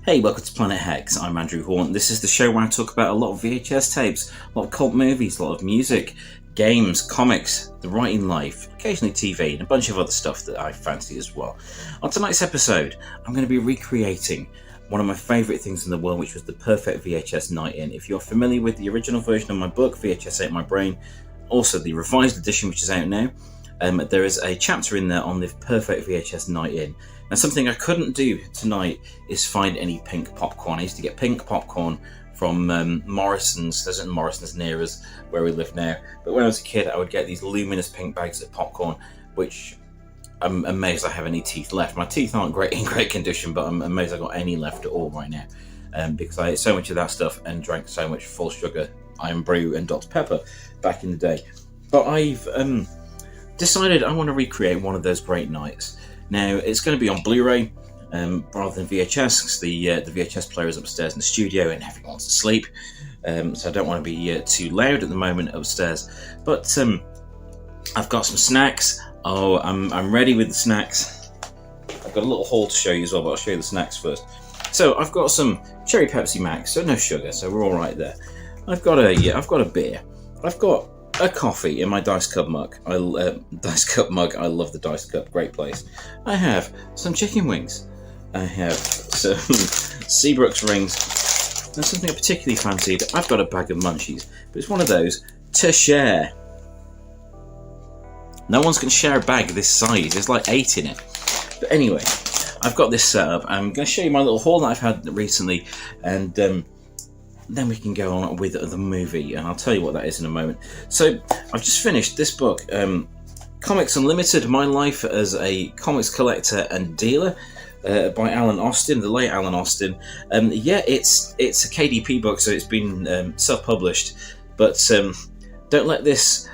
Hey, welcome to Planet Hex. I'm Andrew Horn. This is the show where I talk about a lot of VHS tapes, a lot of cult movies, a lot of music, games, comics, the writing life, occasionally TV, and a bunch of other stuff that I fancy as well. On tonight's episode, I'm going to be recreating one of my favourite things in the world, which was the perfect VHS night in. If you're familiar with the original version of my book, vhsatemybrain, also the revised edition, which is out now, there is a chapter in there on the perfect VHS night in. Now, something I couldn't do tonight is find any pink popcorn. I used to get pink popcorn from Morrison's. There's a Morrison's near us where we live now. But when I was a kid, I would get these luminous pink bags of popcorn, which I'm amazed I have any teeth left. My teeth aren't in great condition, but I'm amazed I got any left at all right now, because I ate so much of that stuff and drank so much full sugar Iron Brew and Dr. Pepper back in the day. But I've decided I want to recreate one of those great nights. Now, it's going to be on Blu-ray rather than VHS, because the VHS player is upstairs in the studio and everyone's asleep, so I don't want to be too loud at the moment upstairs. But I've got some snacks. Oh, I'm ready with the snacks. I've got a little haul to show you as well, but I'll show you the snacks first. So I've got some Cherry Pepsi Max, so no sugar, so we're all right there. I've got a beer. I've got a coffee in my Dice Cup mug. I love the Dice Cup, great place. I have some chicken wings. I have some Seabrooks rings. And something I particularly fancied, I've got a bag of munchies, but it's one of those to share. No one's going to share a bag this size, there's like 8 in it. But anyway, I've got this set up. I'm going to show you my little haul that I've had recently, and then we can go on with the movie, and I'll tell you what that is in a moment. So, I've just finished this book, Comics Unlimited, My Life as a Comics Collector and Dealer, by Alan Austin, the late Alan Austin. It's a KDP book, so it's been self-published, but don't let this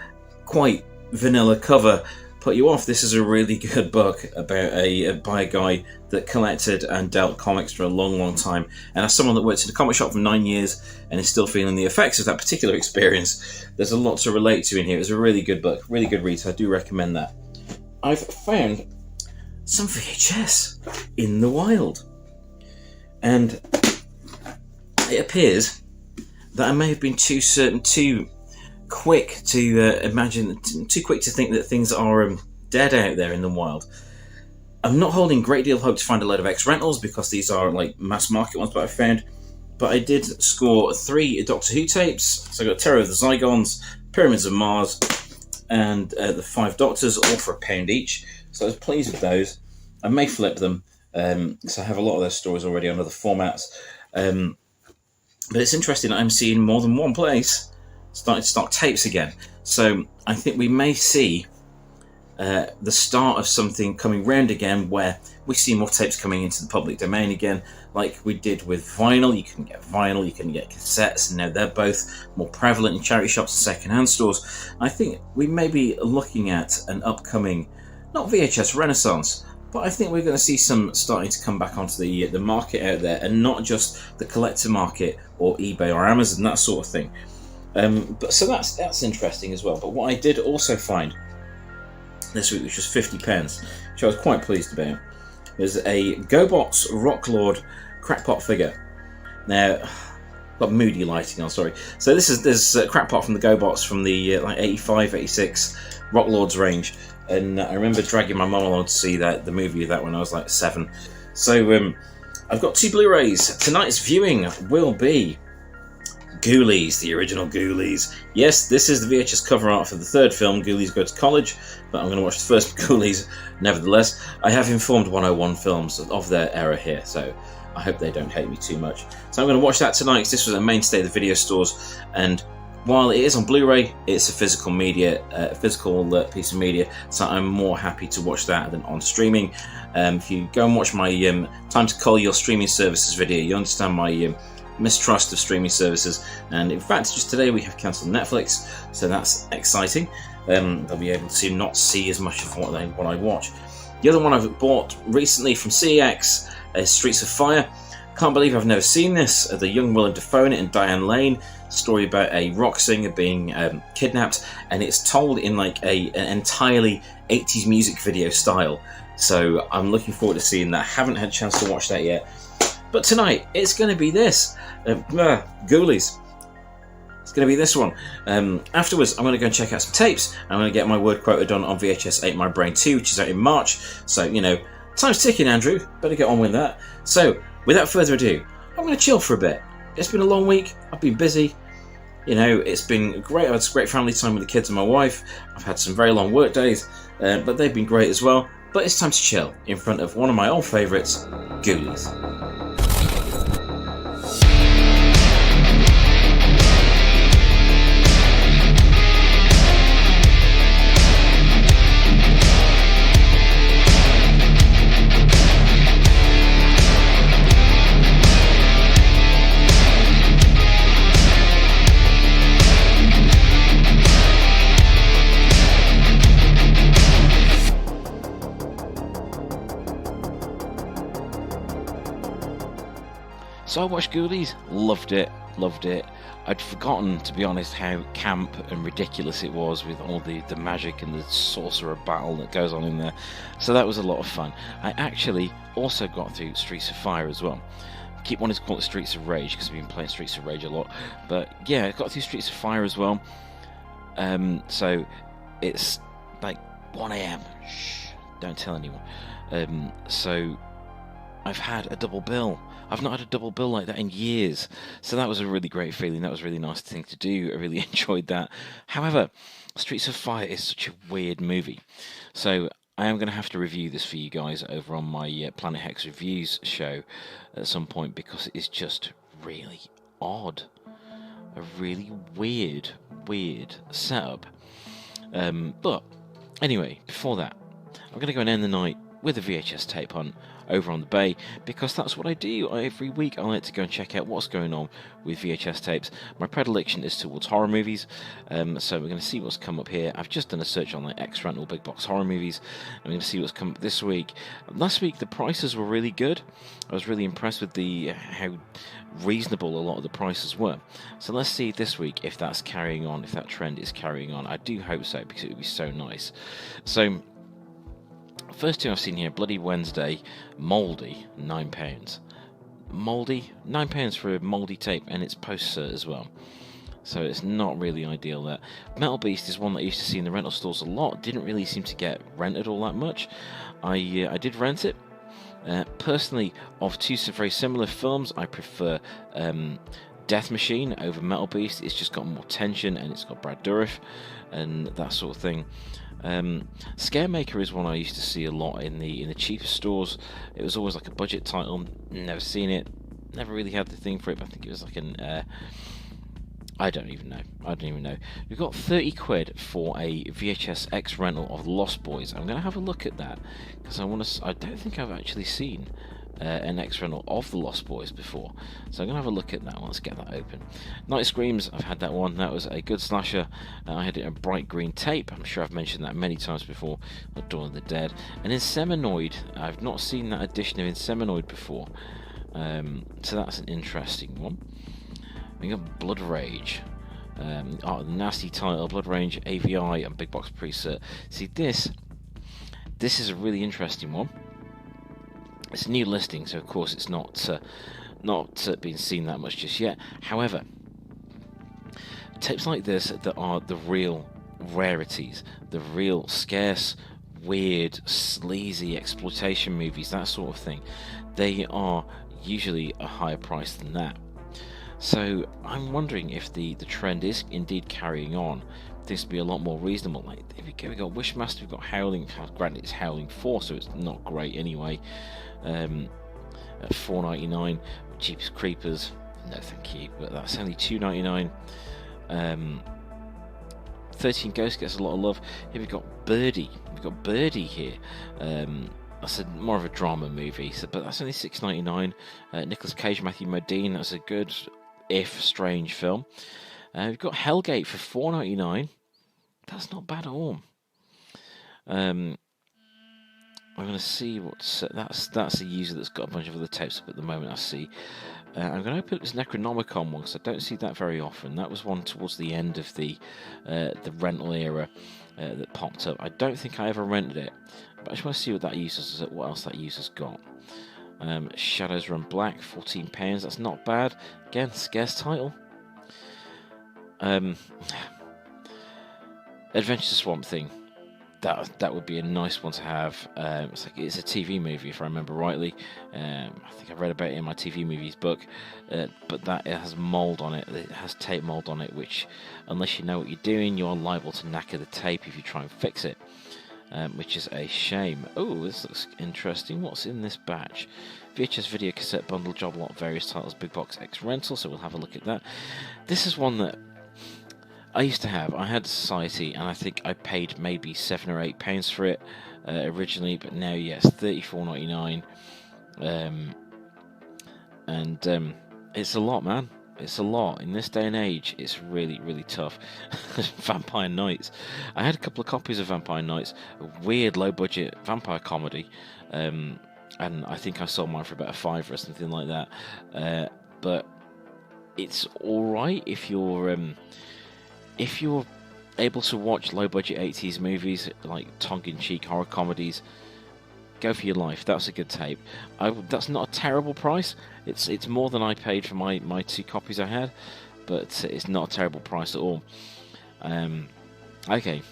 quite vanilla cover put you off. This is a really good book about by a guy that collected and dealt comics for a long time, and as someone that worked in a comic shop for 9 years and is still feeling the effects of that particular experience, there's a lot to relate to in here. It's a really good book, really good read, so I do recommend that. I've found some VHS in the wild, and it appears that I may have been too quick to think that things are dead out there in the wild. I'm not holding a great deal of hope to find a load of ex-rentals, because these are like mass market ones that I found, but I did score 3 Doctor Who tapes. So I got Terror of the Zygons, Pyramids of Mars, and the 5 Doctors, all for £1 each, so I was pleased with those. I may flip them, because I have a lot of those stories already on other formats, but it's interesting that I'm seeing more than one place starting to stock tapes again. So I think we may see the start of something coming round again, where we see more tapes coming into the public domain again, like we did with vinyl. You can get vinyl, you can get cassettes, and now they're both more prevalent in charity shops and second-hand stores. I think we may be looking at an upcoming, not VHS renaissance, but I think we're going to see some starting to come back onto the market out there, and not just the collector market or eBay or Amazon, that sort of thing. But so that's interesting as well. But what I did also find this week, which was £50, which I was quite pleased about, was a GoBots Rocklord Crackpot figure. Now, got moody lighting on, sorry. So there's Crackpot from the GoBots from the 85, 86 Rocklords range, and I remember dragging my mum along to see the movie of that when I was like 7. So I've got 2 Blu-rays. Tonight's viewing will be Ghoulies, the original Ghoulies. Yes, this is the VHS cover art for the 3rd film, Ghoulies Go to College, but I'm going to watch the first Ghoulies nevertheless. I have informed 101 Films of their error here, so I hope they don't hate me too much. So I'm going to watch that tonight, because this was a mainstay of the video stores, and while it is on Blu-ray, it's a physical piece of media, so I'm more happy to watch that than on streaming. If you go and watch my Time to Call Your Streaming Services video, you understand my mistrust of streaming services, and in fact just today we have cancelled Netflix, so that's exciting. They'll be able to not see as much of what I watch. The other one I've bought recently from CEX is Streets of Fire. Can't believe I've never seen this. The young Willem Dafoe in it and Diane Lane, story about a rock singer being kidnapped, and it's told in like an entirely 80s music video style, so I'm looking forward to seeing that. Haven't had a chance to watch that yet. But tonight, it's going to be this. Ghoulies. It's going to be this one. Afterwards, I'm going to go and check out some tapes. I'm going to get my word quoted on VHS 8 My Brain 2, which is out in March. So, you know, time's ticking, Andrew. Better get on with that. So, without further ado, I'm going to chill for a bit. It's been a long week. I've been busy. You know, it's been great. I've had some great family time with the kids and my wife. I've had some very long work days, but they've been great as well. But it's time to chill in front of one of my old favourites, Ghoulies. So I watched Ghoulies, loved it. I'd forgotten, to be honest, how camp and ridiculous it was with all the magic and the sorcerer battle that goes on in there. So that was a lot of fun. I actually also got through Streets of Fire as well. I keep wanting to call it Streets of Rage because I've been playing Streets of Rage a lot. But yeah, I got through Streets of Fire as well. So it's like 1 AM. Shh, don't tell anyone. So I've had a double bill. I've not had a double bill like that in years. So that was a really great feeling. That was a really nice thing to do. I really enjoyed that. However, Streets of Fire is such a weird movie. So I am going to have to review this for you guys over on my Planet Hex Reviews show at some point because it is just really odd. A really weird setup. But anyway, before that, I'm going to go and end the night with a VHS tape hunt over on the bay, because that's what I do every week. I like to go and check out what's going on with VHS tapes. My predilection is towards horror movies, so we're going to see what's come up here. I've just done a search on like X-Rental big box horror movies. I'm going to see what's come up this week. Last week the prices were really good. I was really impressed with how reasonable a lot of the prices were. So let's see this week if that's carrying on, if that trend is carrying on. I do hope so, because it would be so nice. So first two I've seen here, Bloody Wednesday, Mouldy, £9. Mouldy, £9 for a mouldy tape, and it's post-cert as well. So it's not really ideal there. Metal Beast is one that I used to see in the rental stores a lot. Didn't really seem to get rented all that much. I did rent it. Personally, of two very similar films, I prefer Death Machine over Metal Beast. It's just got more tension, and it's got Brad Dourif and that sort of thing. Scaremaker is one I used to see a lot in the cheaper stores. It was always like a budget title. Never seen it. Never really had the thing for it. But I think it was like an I don't even know. We've got 30 quid for a VHS X rental of Lost Boys. I'm going to have a look at that because I don't think I've actually seen an X rental of the Lost Boys before, so I'm going to have a look at that. Let's get that open. Night Screams, I've had that one. That was a good slasher. I had it in bright green tape. I'm sure I've mentioned that many times before. Dawn of the Dead. And Inseminoid, I've not seen that edition of Inseminoid before, so that's an interesting one. We got Blood Rage. Nasty title, Blood Rage AVI and Big Box Preset. See, this is a really interesting one. It's a new listing, so of course it's not been seen that much just yet. However, tapes like this that are the real rarities, the real scarce, weird, sleazy exploitation movies, that sort of thing, they are usually a higher price than that. So I'm wondering if the trend is indeed carrying on. This would be a lot more reasonable. Like, here we got Wishmaster, we've got Howling. Granted, it's Howling 4, so it's not great anyway. At $4.99, Cheapest Creepers, no thank you, but that's only $2.99. 13 Ghosts gets a lot of love. Here we've got Birdie. We've got Birdie here. That's more of a drama movie, but that's only $6.99. Nicolas Cage, Matthew Modine. That's a good, if strange, film. We've got Hellgate for $4.99. That's not bad at all. I'm going to see what's that's a user that's got a bunch of other tapes up at the moment. I see. I'm going to open up this Necronomicon one because I don't see that very often. That was one towards the end of the rental era that popped up. I don't think I ever rented it, but I just want to see what that user's, what else that user's got. Shadows Run Black, £14. That's not bad. Again, scarce title. Adventure Swamp Thing. That would be a nice one to have. It's a TV movie, if I remember rightly. I think I read about it in my TV movies book. But that it has mould on it. It has tape mould on it, which, unless you know what you're doing, you're liable to knacker the tape if you try and fix it. Which is a shame. Oh, this looks interesting. What's in this batch? VHS video cassette bundle, job lot, various titles, big box X rental. So we'll have a look at that. This is one that I used to have. I had Society, and I think I paid maybe £7 or £8 for it originally, but now, yes, $34.99. It's a lot, man. It's a lot. In this day and age, it's really, really tough. Vampire Nights. I had a couple of copies of Vampire Nights, a weird low-budget vampire comedy, and I think I sold mine for about £5 or something like that. But it's alright if you're able to watch low-budget 80s movies, like tongue-in-cheek horror comedies. Go for your life. That's a good tape. That's not a terrible price. It's more than I paid for my 2 copies I had, but it's not a terrible price at all. Okay.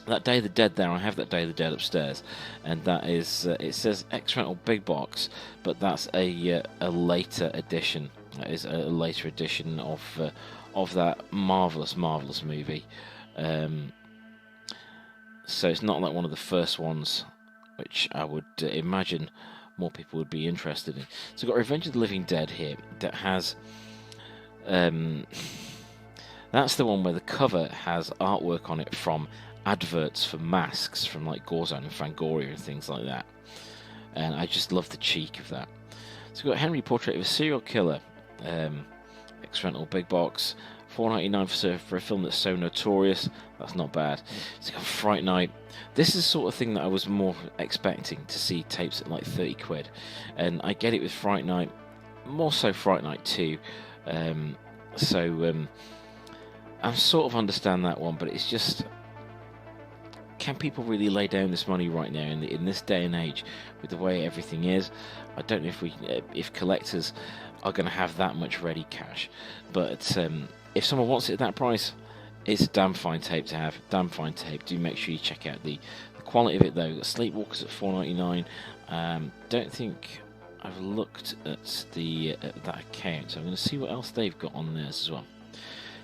That Day of the Dead there, I have that Day of the Dead upstairs, and that is, it says X rental big box, but that's a later edition. That is a later edition of that marvellous movie. So it's not like one of the first ones, which I would imagine more people would be interested in. So we've got Revenge of the Living Dead here, that has... that's the one where the cover has artwork on it from adverts for masks, from like Gorzone and Fangoria and things like that. And I just love the cheek of that. So we've got Henry, Portrait of a Serial Killer, X-Rental Big Box, $4.99 for a film that's so notorious. That's not bad. So you've got Fright Night. This is the sort of thing that I was more expecting to see tapes at like £30, and I get it with Fright Night, more so Fright Night 2. I sort of understand that one, but it's just, can people really lay down this money right now in this day and age with the way everything is? I don't know if collectors are going to have that much ready cash, but if someone wants it at that price, it's a damn fine tape to have. Damn fine tape. Do make sure you check out the quality of it though. Got Sleepwalkers at $4.99. Don't think I've looked at that account, so I'm going to see what else they've got on theirs as well.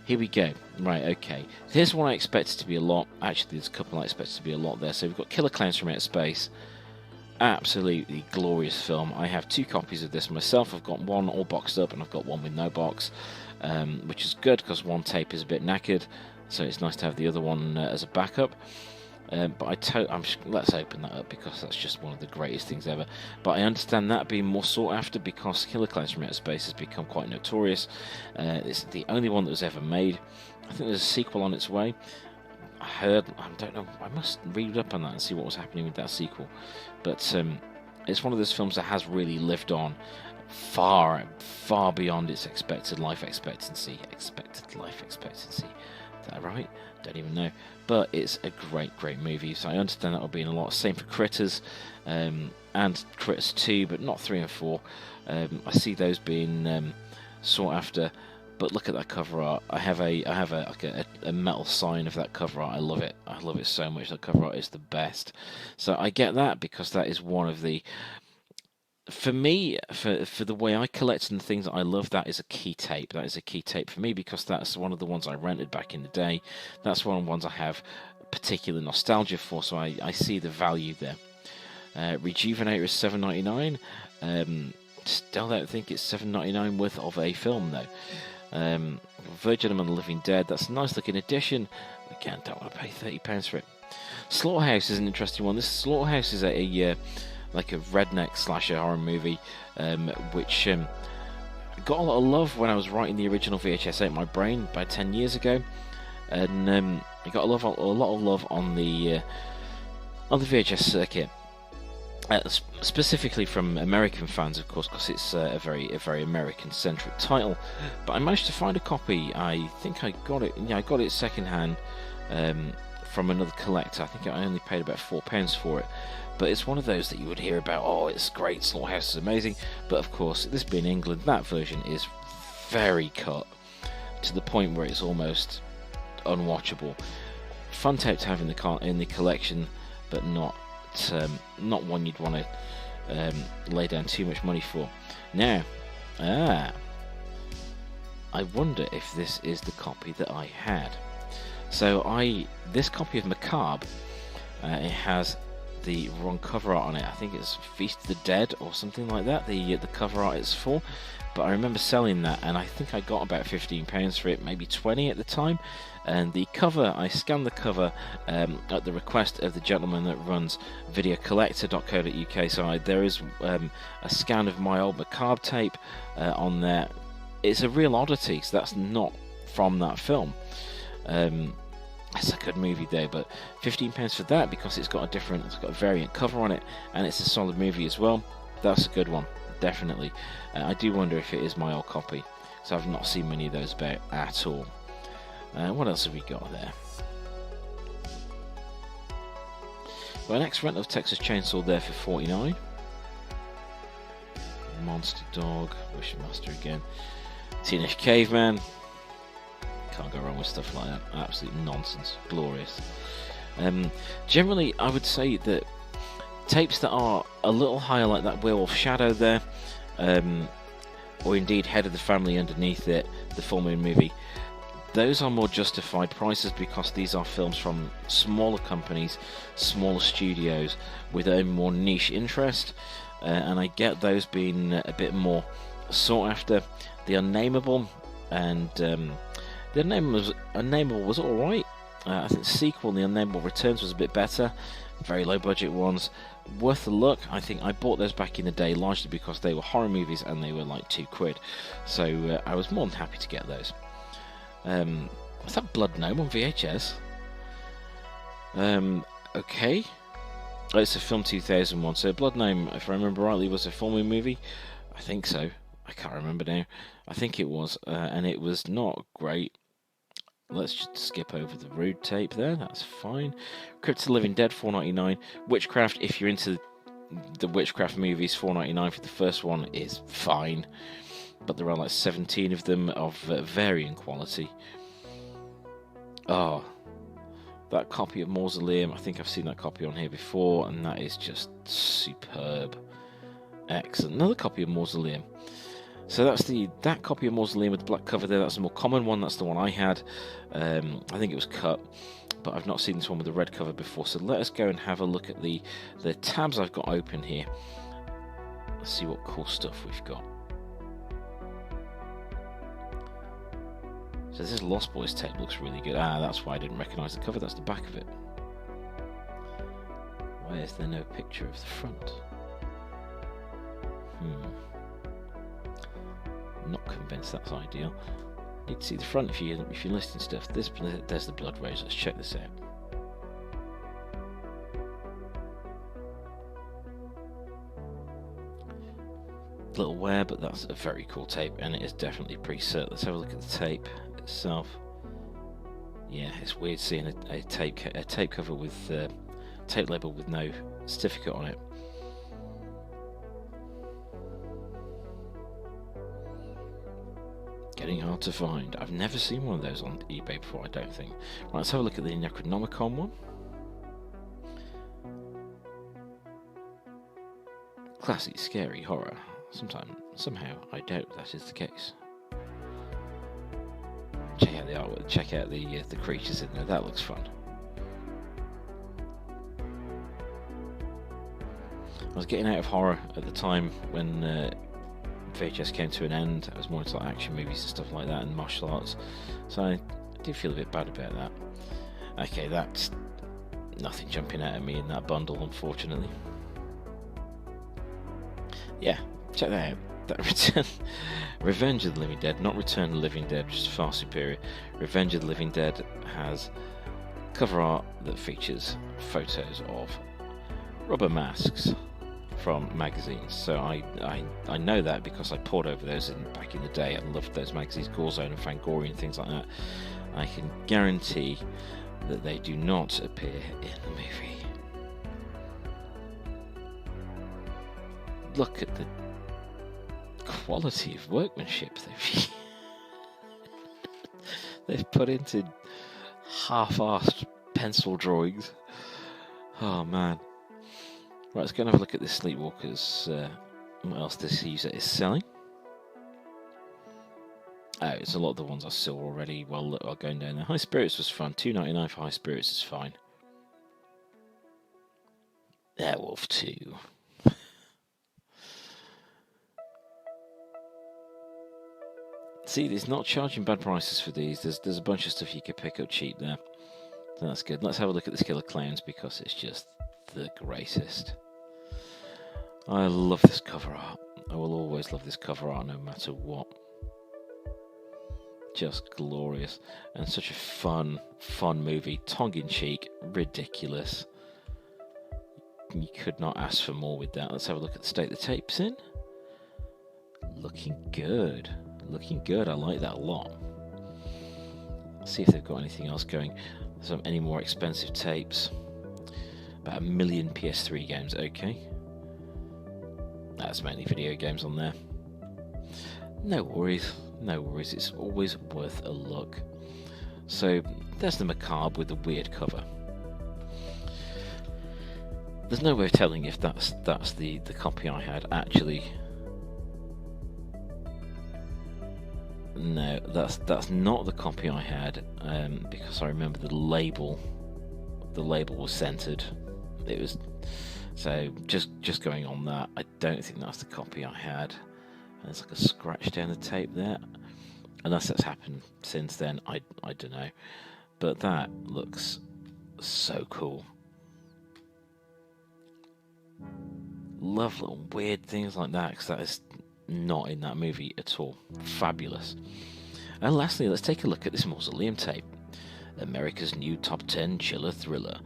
Here we go. Right, okay. Here's one I expected to be a lot. Actually, there's a couple I expected to be a lot there. So we've got Killer Clowns from Outer Space. Absolutely glorious film. I have 2 copies of this myself. I've got one all boxed up, and I've got one with no box, which is good because one tape is a bit knackered, so it's nice to have the other one as a backup. Let's open that up because that's just one of the greatest things ever. But I understand that being more sought after because Killer Clowns from Outer Space has become quite notorious. It's the only one that was ever made. I think there's a sequel on its way. I don't know, I must read up on that and see what was happening with that sequel. But it's one of those films that has really lived on far beyond its expected life expectancy. Is that right? Don't even know. But it's a great movie, so I understand that will be in a lot. Same for Critters, and Critters 2, but not 3 and 4. I see those being sought after. But look at that cover art. I have a metal sign of that cover art. I love it. I love it so much. That cover art is the best. So I get that because that is one of the... For me, for the way I collect and the things that I love, that is a key tape. That is a key tape for me because that's one of the ones I rented back in the day. That's one of the ones I have particular nostalgia for, so I see the value there. Rejuvenator is $7.99. Still don't think it's $7.99 worth of a film though. Virgin and the Living Dead, that's a nice looking addition. Again, don't want to pay £30 for it. Slaughterhouse is an interesting one. This Slaughterhouse is a like a redneck slasher horror movie, which got a lot of love when I was writing the original VHS My Brain about 10 years ago, and it got a lot of love on the VHS circuit. Specifically from American fans, of course, because it's a very American-centric title. But I managed to find a copy. I think I got it. Yeah, I got it second-hand from another collector. I think I only paid about £4 for it, but it's one of those that you would hear about. Oh, it's great, Slaughterhouse is amazing, but of course, this being England, that version is very cut to the point where it's almost unwatchable. Fun tape to have in the collection, but not one you'd want to lay down too much money for. Now, I wonder if this is the copy that I had. So this copy of Macabre, it has the wrong cover art on it. I think it's Feast of the Dead or something like that, the cover art it's for. But I remember selling that, and I think I got about £15 for it, maybe 20 at the time. And the cover, I scanned the cover at the request of the gentleman that runs videocollector.co.uk. So there is a scan of my old Macabre tape on there. It's a real oddity, so that's not from that film. It's a good movie though, but £15 for that because it's got a variant cover on it, and it's a solid movie as well. That's a good one, definitely. I do wonder if it is my old copy, so I've not seen many of those about at all. What else have we got there? Well, next rent of Texas Chainsaw there for $49. Monster Dog, Wishmaster again. Teenage Caveman. Can't go wrong with stuff like that. Absolute nonsense. Glorious. Generally, I would say that tapes that are a little higher, like that Werewolf Shadow there, or indeed Head of the Family underneath it, the Full Moon movie, those are more justified prices because these are films from smaller companies, smaller studios with a more niche interest, and I get those being a bit more sought after. The Unnameable and the Unnameable was alright. I think the sequel, The Unnameable Returns, was a bit better. Very low budget ones. Worth a look. I think I bought those back in the day largely because they were horror movies and they were like £2. So I was more than happy to get those. Was that Blood Gnome on VHS? Okay. Oh, it's a film 2001. So Blood Gnome, if I remember rightly, was a Full Moon movie. I think so. I can't remember now. I think it was, and it was not great. Let's just skip over the Rude tape there. That's fine. Crypt of the Living Dead, $4.99. Witchcraft, if you're into the Witchcraft movies, $4.99 for the first one is fine. But there are like 17 of them of varying quality. Oh, that copy of Mausoleum, I think I've seen that copy on here before, and that is just superb. Excellent. Another copy of Mausoleum. So that's that copy of Mausoleum with the black cover there. That's the more common one. That's the one I had. I think it was cut, but I've not seen this one with the red cover before. So let us go and have a look at the tabs I've got open here. Let's see what cool stuff we've got. So this Lost Boys tape looks really good. That's why I didn't recognise the cover. That's the back of it. Why is there no picture of the front? Not convinced that's ideal. Need to see the front if you're listing stuff. There's the Blood Rose. Let's check this out. Little wear, but that's a very cool tape, and it is definitely pre-cert. Let's have a look at the tape itself. Yeah, it's weird seeing a tape cover with tape label with no certificate on it. Getting hard to find. I've never seen one of those on eBay before, I don't think. Right, let's have a look at the Necronomicon one. Classic scary horror. Somehow, I doubt that is the case. Check out the artwork. Check out the creatures in there. That looks fun. I was getting out of horror at the time when VHS came to an end. I was more into like action movies and stuff like that, and martial arts. So I did feel a bit bad about that. Okay, that's nothing jumping out at me in that bundle, unfortunately. Yeah, check that out. That Revenge of the Living Dead, not Return of the Living Dead, which is far superior. Revenge of the Living Dead has cover art that features photos of rubber masks from magazines. So I know that because I pored over those back in the day. I loved those magazines, Gore Zone and Fangoria and things like that. I can guarantee that they do not appear in the movie. Look at the quality of workmanship they've put into half-arsed pencil drawings. Oh man. Right, let's go and have a look at this Sleepwalkers. What else this user is selling. Oh, it's a lot of the ones I saw already. Well, are going down there. High Spirits was fun. $2.99 for High Spirits is fine. Airwolf 2. See, it's not charging bad prices for these. There's a bunch of stuff you could pick up cheap there. So that's good. Let's have a look at this Killer Clowns because it's just the greatest. I love this cover art. I will always love this cover art no matter what. Just glorious. And such a fun movie. Tongue-in-cheek, ridiculous. You could not ask for more with that. Let's have a look at the state the tape's in. Looking good. Looking good. I like that a lot. Let's see if they've got anything else going. Any more expensive tapes. About 1 million PS3 games. Okay. That's mainly video games on there. No worries. No worries. It's always worth a look. So there's the Macabre with the weird cover. There's no way of telling if that's the copy I had. Actually, no, that's not the copy I had, because I remember the label was centered. It was so just going on that. I don't think that's the copy I had. And there's like a scratch down the tape there, unless that's happened since then. I don't know, but that looks so cool. Love little weird things like that, because that is not in that movie at all. Fabulous. And lastly, let's take a look at this Mausoleum tape. America's new top 10 chiller thriller.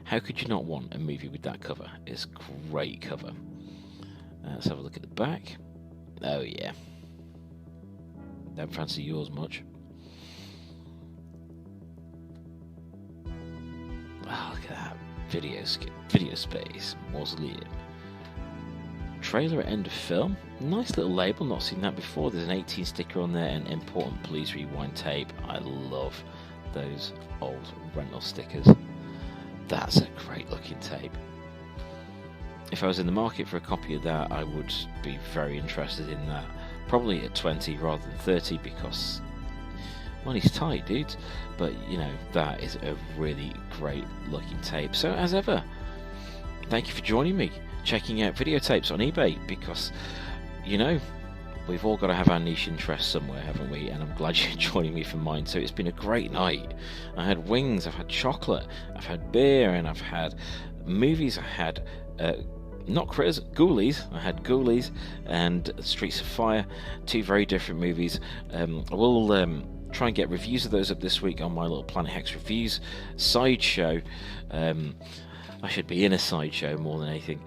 How could you not want a movie with that cover? It's a great cover. Let's have a look at the back. Oh yeah. Don't fancy yours much. Oh, look at that. Video space. Mausoleum. Trailer at end of film. Nice little label, not seen that before. There's an 18 sticker on there and important please rewind tape. I love those old rental stickers. That's a great looking tape. If I was in the market for a copy of that, I would be very interested in that. Probably at 20 rather than 30 because money's tight, dudes. But you know, that is a really great looking tape. So as ever, thank you for joining me, checking out videotapes on eBay, because you know, we've all got to have our niche interests somewhere, haven't we? And I'm glad you're joining me for mine. So it's been a great night. I had wings, I've had chocolate, I've had beer, and I've had movies. I had not Critters, Ghoulies. I had Ghoulies and Streets of Fire, two very different movies. I will try and get reviews of those up this week on my little Planet Hex Reviews sideshow. I should be in a sideshow more than anything.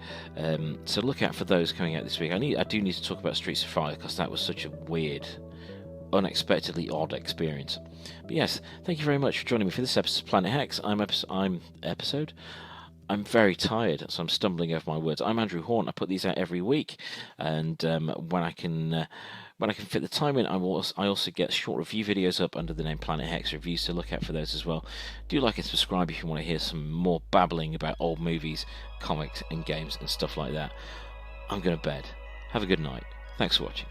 So look out for those coming out this week. I do need to talk about Streets of Fire because that was such a weird, unexpectedly odd experience. But yes, thank you very much for joining me for this episode of Planet Hex. I'm very tired, so I'm stumbling over my words. I'm Andrew Horn. I put these out every week, and when I can fit the time in, I also get short review videos up under the name Planet Hex Reviews, so look out for those as well. Do like and subscribe if you want to hear some more babbling about old movies, comics, and games and stuff like that. I'm going to bed. Have a good night. Thanks for watching.